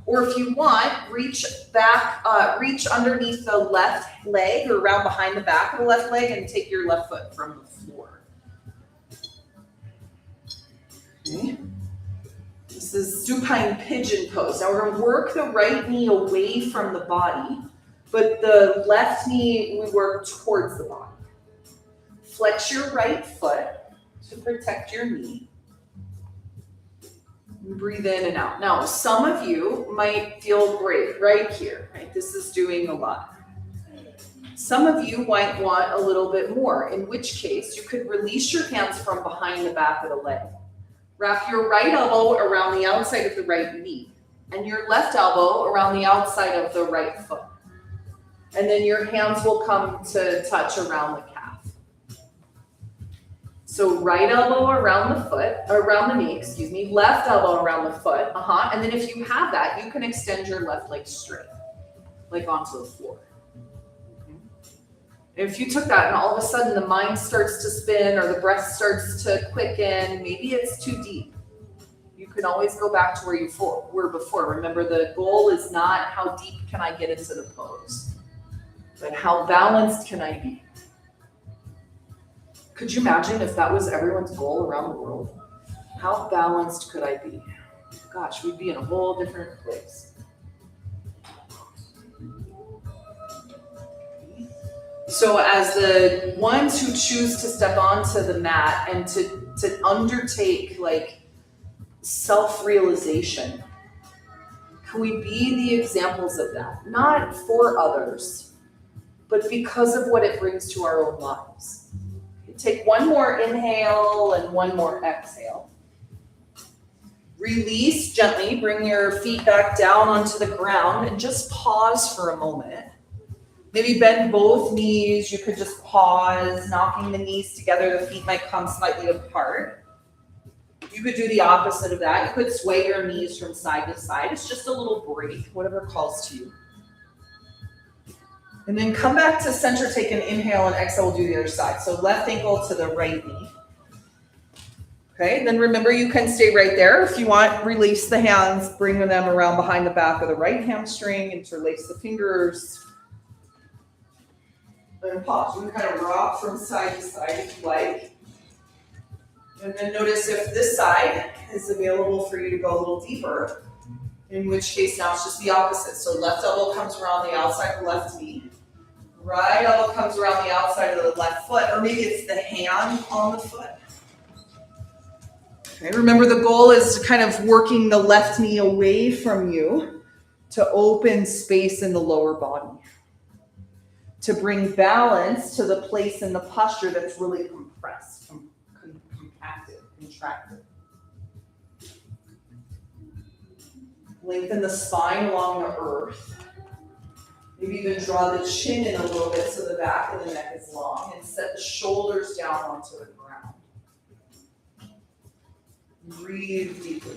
A: Or if you want, reach back, reach underneath the left leg or around behind the back of the left leg and take your left foot from the floor. Okay. This is supine pigeon pose. Now we're going to work the right knee away from the body, but the left knee we work towards the body. Flex your right foot to protect your knee. Breathe in and out. Now, some of you might feel great right here, right? This is doing a lot. Some of you might want a little bit more, in which case you could release your hands from behind the back of the leg. Wrap your right elbow around the outside of the right knee and your left elbow around the outside of the right foot. And then your hands will come to touch around the calf. So right elbow around the foot, around the knee, excuse me, left elbow around the foot, and then if you have that, you can extend your left leg straight, like onto the floor. If you took that and all of a sudden the mind starts to spin or the breath starts to quicken, maybe it's too deep. You can always go back to where you were before. Remember, the goal is not how deep can I get into the pose, but how balanced can I be? Could you imagine if that was everyone's goal around the world? How balanced could I be? Gosh, we'd be in a whole different place. So as the ones who choose to step onto the mat and to undertake like self-realization, can we be the examples of that? Not for others, but because of what it brings to our own lives. Take one more inhale and one more exhale. Release gently, bring your feet back down onto the ground and just pause for a moment. Maybe bend both knees. You could just pause, knocking the knees together. The feet might come slightly apart. You could do the opposite of that. You could sway your knees from side to side. It's just a little break, whatever calls to you. And then come back to center, take an inhale, and exhale, we'll do the other side. So left ankle to the right knee. Okay, then remember you can stay right there. If you want, release the hands, bring them around behind the back of the right hamstring, interlace the fingers. Then pause. You can kind of rock from side to side if you like. And then notice if this side is available for you to go a little deeper, in which case now it's just the opposite. So left elbow comes around the outside of the left knee. Right elbow comes around the outside of the left foot, or maybe it's the hand on the foot. Okay, remember the goal is kind of working the left knee away from you to open space in the lower body, to bring balance to the place in the posture that's really compressed, compacted, contracted. Lengthen the spine along the earth. Maybe even draw the chin in a little bit so the back of the neck is long, and set the shoulders down onto the ground. Breathe deeply.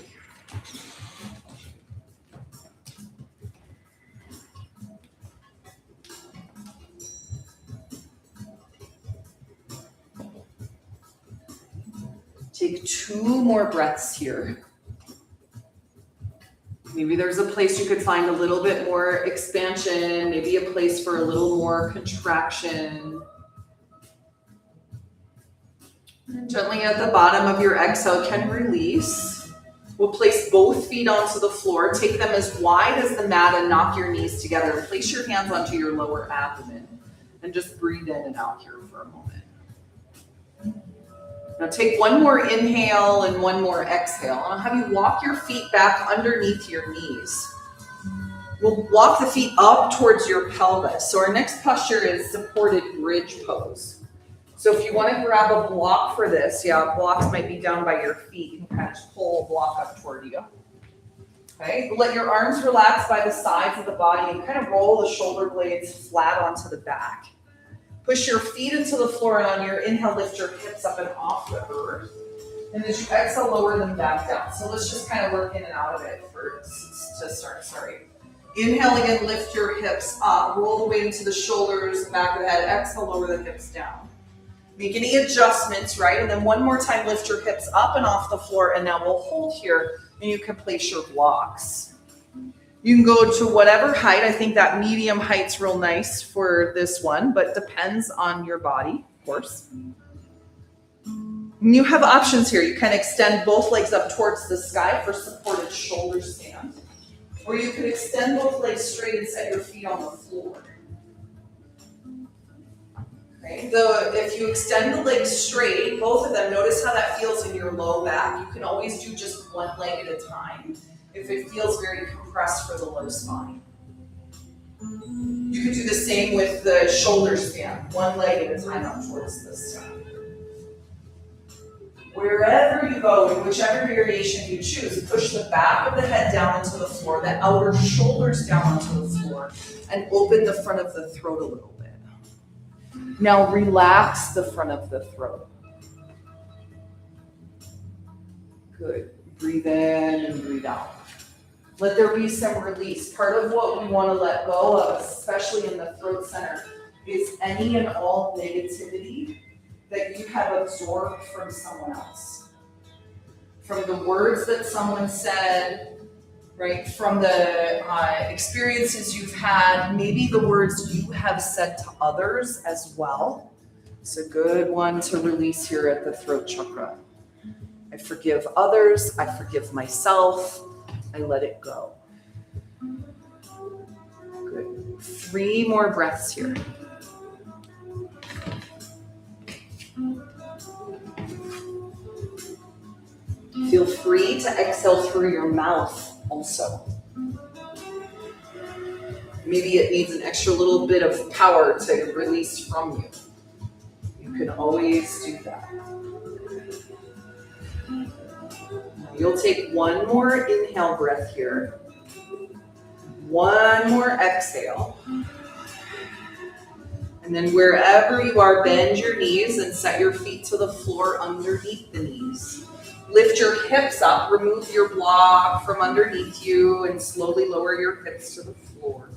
A: Take 2 more breaths here. Maybe there's a place you could find a little bit more expansion, maybe a place for a little more contraction. And gently at the bottom of your exhale, can release. We'll place both feet onto the floor. Take them as wide as the mat and knock your knees together. Place your hands onto your lower abdomen and just breathe in and out here for a moment. Now take one more inhale and one more exhale. And I'll have you walk your feet back underneath your knees. We'll walk the feet up towards your pelvis. So our next posture is supported bridge pose. So if you want to grab a block for this, blocks might be down by your feet. You can kind of just pull a block up toward you. Okay, let your arms relax by the sides of the body and kind of roll the shoulder blades flat onto the back. Push your feet into the floor, and on your inhale, lift your hips up and off the earth. And as you exhale, lower them back down. So let's just kind of work in and out of it to start. Inhale again, lift your hips up. Roll the weight into the shoulders, back of the head. Exhale, lower the hips down. Make any adjustments, right? And then one more time, lift your hips up and off the floor. And now we'll hold here, and you can place your blocks. You can go to whatever height. I think that medium height's real nice for this one, but depends on your body, of course. And you have options here. You can extend both legs up towards the sky for supported shoulder stand. Or you could extend both legs straight and set your feet on the floor. Okay, if you extend the legs straight, both of them, notice how that feels in your low back. You can always do just one leg at a time if it feels very compressed for the low spine. You can do the same with the shoulder span, one leg at a time up towards the side. Wherever you go, in whichever variation you choose, push the back of the head down into the floor, the outer shoulders down onto the floor, and open the front of the throat a little bit. Now relax the front of the throat. Good. Breathe in and breathe out. Let there be some release. Part of what we want to let go of, especially in the throat center, is any and all negativity that you have absorbed from someone else. From the words that someone said, right? From the experiences you've had, maybe the words you have said to others as well. It's a good one to release here at the throat chakra. I forgive others, I forgive myself, I let it go. Good. 3 more breaths here. Feel free to exhale through your mouth also. Maybe it needs an extra little bit of power to release from you. You can always do that. You'll take one more inhale breath here. One more exhale. And then wherever you are, bend your knees and set your feet to the floor underneath the knees. Lift your hips up, remove your block from underneath you, and slowly lower your hips to the floor.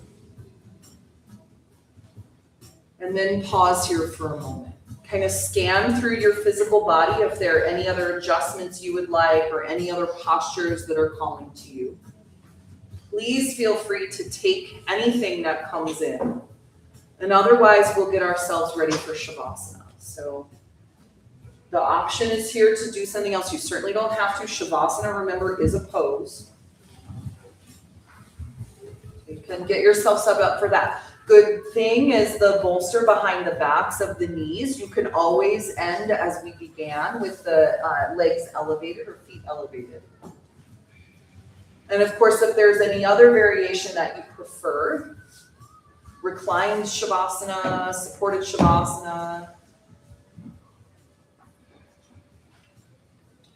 A: And then pause here for a moment. Kind of scan through your physical body if there are any other adjustments you would like or any other postures that are calling to you. Please feel free to take anything that comes in. And otherwise, we'll get ourselves ready for Shavasana. So the option is here to do something else. You certainly don't have to. Shavasana, remember, is a pose. You can get yourself set up for that. Good thing is the bolster behind the backs of the knees. You can always end as we began with the legs elevated or feet elevated. And of course, if there's any other variation that you prefer, reclined Shavasana, supported Shavasana,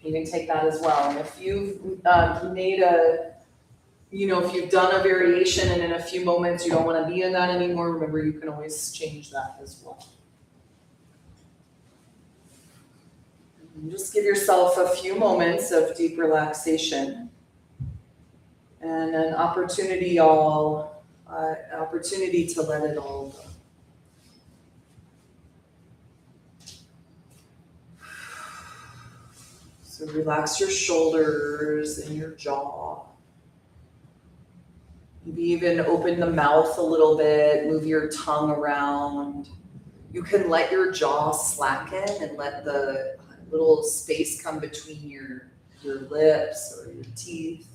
A: you can take that as well. And if you've if you've done a variation and in a few moments you don't want to be in that anymore, remember you can always change that as well. And just give yourself a few moments of deep relaxation and an opportunity to let it all go. So relax your shoulders and your jaw. Maybe even open the mouth a little bit, move your tongue around. You can let your jaw slacken and let the little space come between your lips or your teeth.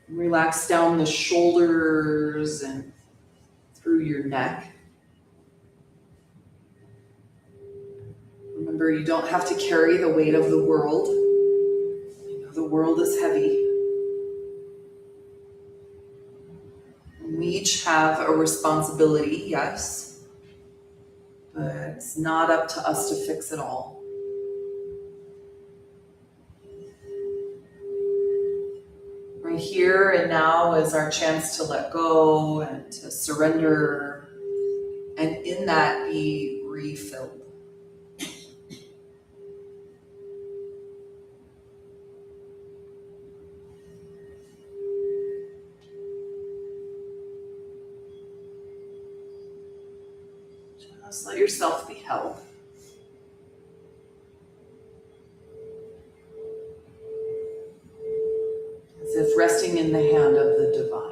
A: Relax down the shoulders and through your neck. Remember, you don't have to carry the weight of the world. You know, the world is heavy. We each have a responsibility, yes, but it's not up to us to fix it all. Right here and now is our chance to let go and to surrender, and in that be refilled. Just let yourself be held. As if resting in the hand of the divine.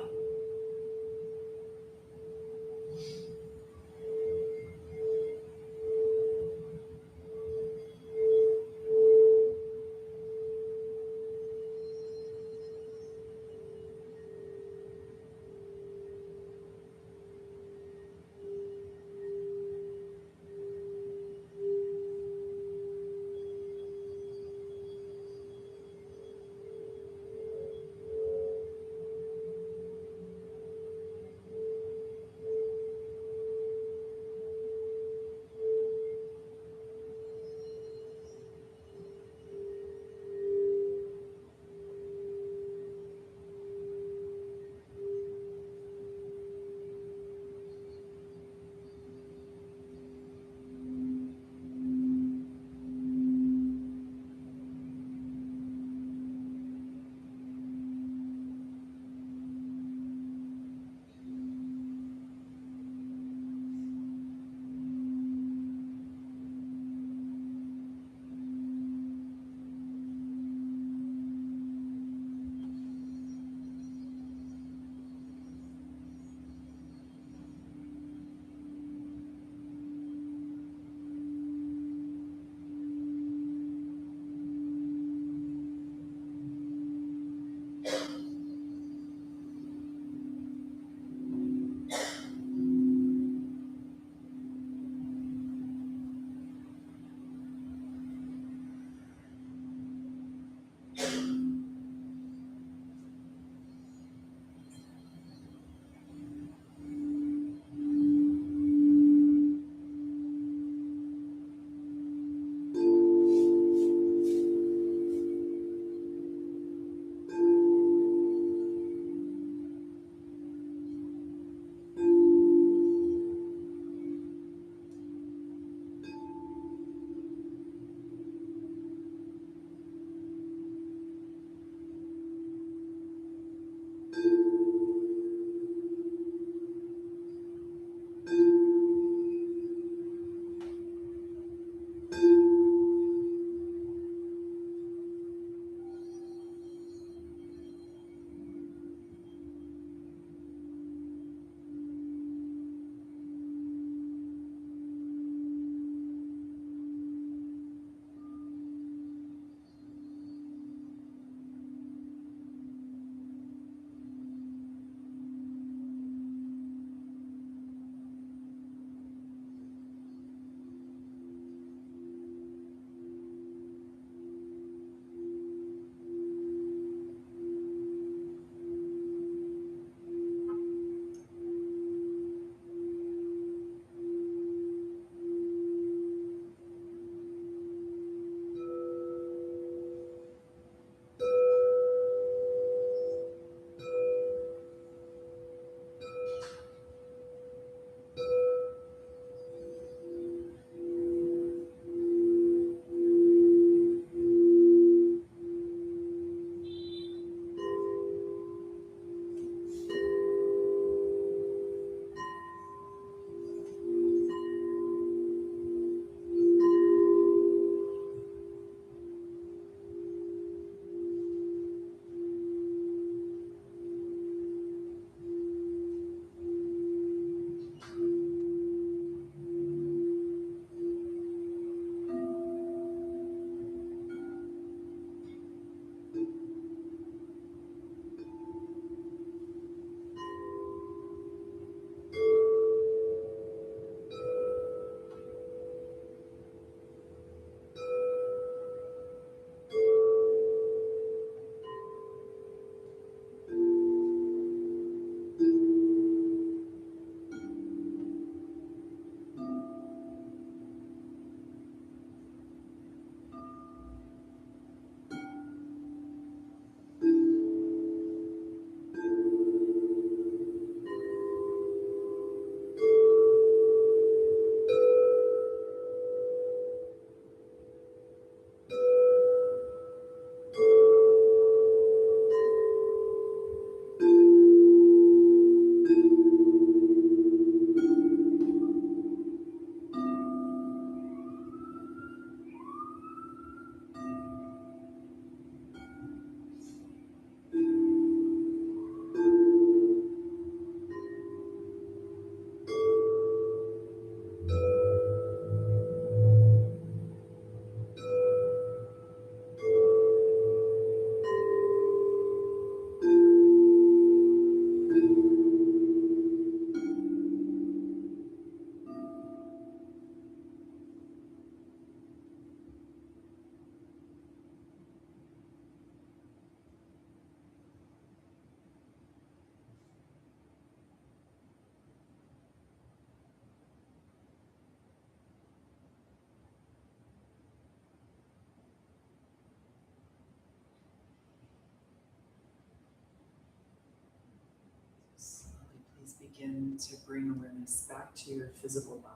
A: moment to bring awareness back to your physical body.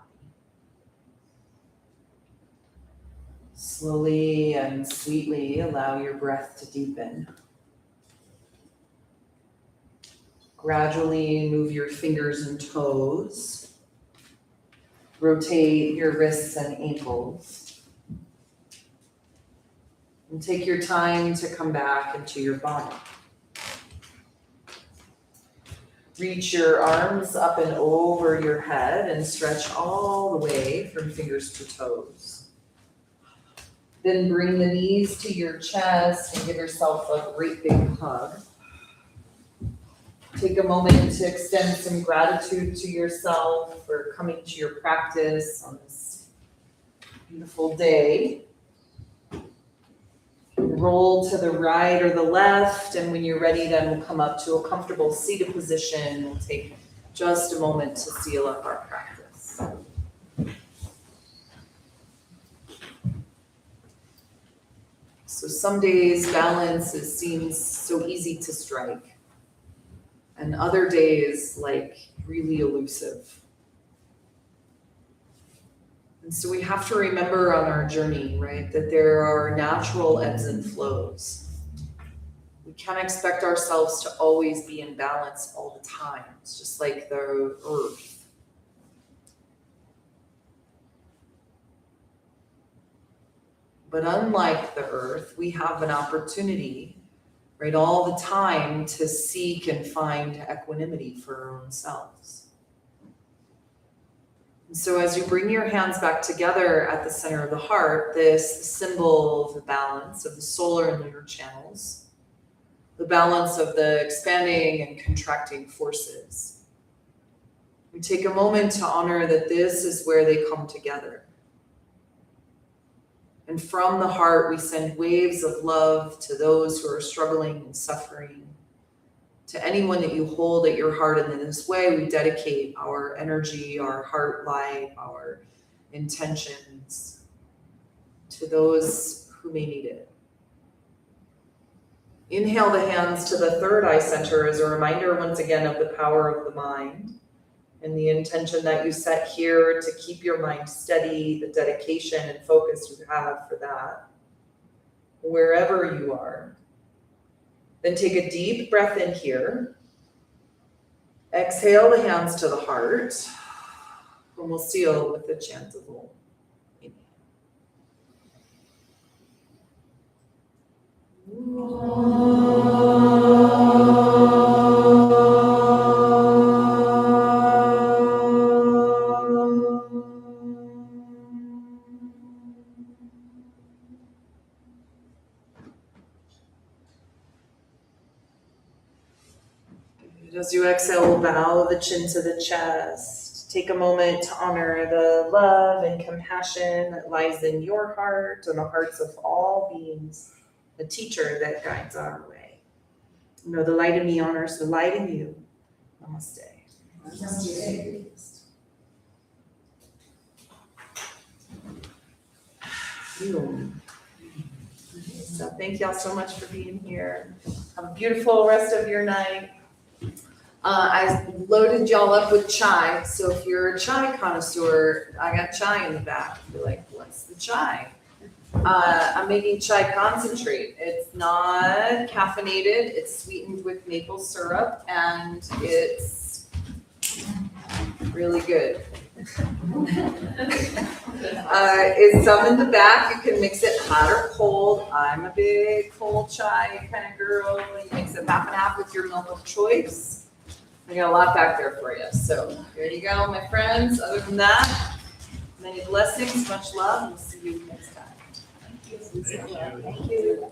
A: Slowly and sweetly allow your breath to deepen. Gradually move your fingers and toes. Rotate your wrists and ankles. And take your time to come back into your body. Reach your arms up and over your head and stretch all the way from fingers to toes. Then bring the knees to your chest and give yourself a great big hug. Take a moment to extend some gratitude to yourself for coming to your practice on this beautiful day. Roll to the right or the left, and when you're ready, then we'll come up to a comfortable seated position. We'll take just a moment to seal up our practice. So some days balance seems so easy to strike, and other days like really elusive. And so we have to remember on our journey, right, that there are natural ebbs and flows. We can't expect ourselves to always be in balance all the time. It's just like the earth. But unlike the earth, we have an opportunity, right, all the time to seek and find equanimity for our own selves. And so as you bring your hands back together at the center of the heart, this symbol of the balance of the solar and lunar channels, the balance of the expanding and contracting forces, we take a moment to honor that this is where they come together. And from the heart, we send waves of love to those who are struggling and suffering. To anyone that you hold at your heart, and in this way, we dedicate our energy, our heart light, our intentions to those who may need it. Inhale the hands to the third eye center as a reminder once again of the power of the mind and the intention that you set here to keep your mind steady, the dedication and focus you have for that, wherever you are. Then take a deep breath in here. Exhale the hands to the heart. And we'll seal with the chant of Om. As you exhale, bow the chin to the chest. Take a moment to honor the love and compassion that lies in your heart and the hearts of all beings, the teacher that guides our way. You know, the light in me honors the light in you. Namaste. Namaste. So thank y'all so much for being here. Have a beautiful rest of your night. I loaded y'all up with chai, so if you're a chai connoisseur, I got chai in the back. You're like, what's the chai? I'm making chai concentrate. It's not caffeinated, it's sweetened with maple syrup, and it's really good. It's some in the back. You can mix it hot or cold. I'm a big cold chai kind of girl. You mix it half and half with your milk of choice. I got a lot back there for you. So here you go, my friends. Other than that, many blessings, much love. We'll see you next time.
B: Thank you.
A: Thank you.